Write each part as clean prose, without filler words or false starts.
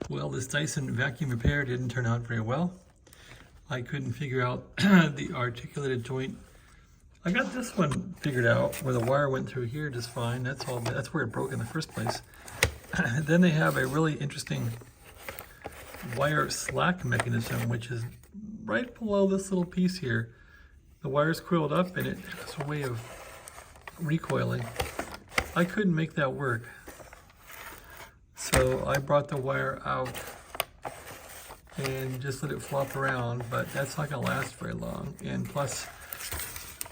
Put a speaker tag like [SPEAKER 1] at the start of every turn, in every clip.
[SPEAKER 1] Well, this Dyson vacuum repair didn't turn out very well. I couldn't figure out the articulated joint. I got this one figured out where the wire went through here just fine. That's where it broke in the first place. Then they have a really interesting wire slack mechanism, which is right below this little piece here. The wire's coiled up and it has a way of recoiling. I couldn't make that work. So I brought the wire out and just let it flop around, but that's not gonna last very long. And plus,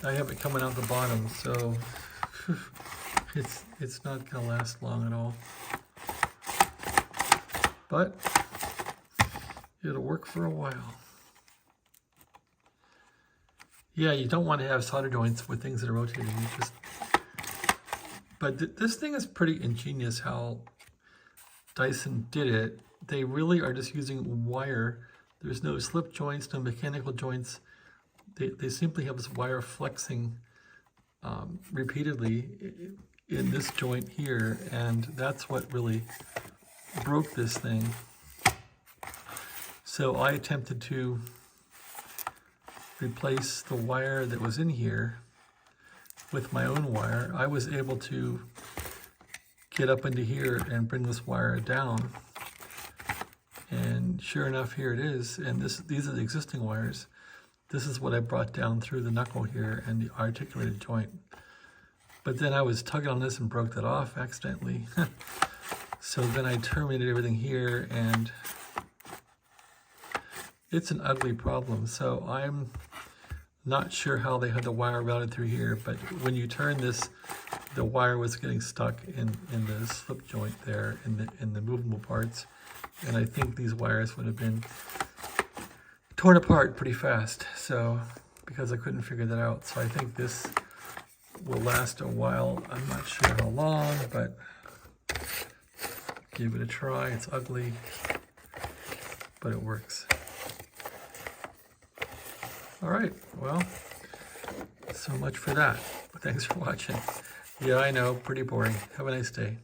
[SPEAKER 1] I have it coming out the bottom, so it's not gonna last long at all. But it'll work for a while. Yeah, you don't want to have solder joints with things that are rotating. But this thing is pretty ingenious how Dyson did it. They really are just using wire. There's no slip joints, no mechanical joints. They simply have this wire flexing repeatedly in this joint here, and that's what really broke this thing. So I attempted to replace the wire that was in here with my own wire. I was able to get up into here and bring this wire down, and sure enough, here it is. And these are the existing wires. This is what I brought down through the knuckle here and the articulated joint. But then I was tugging on this and broke that off accidentally. So then I terminated everything here, and it's an ugly problem. So I'm not sure how they had the wire routed through here, but when you turn this, the wire was getting stuck in the slip joint there in the movable parts. And I think these wires would have been torn apart pretty fast. So, because I couldn't figure that out. So I think this will last a while. I'm not sure how long, but give it a try. It's ugly, but it works. All right, well, so much for that. Thanks for watching. Yeah, I know, pretty boring. Have a nice day.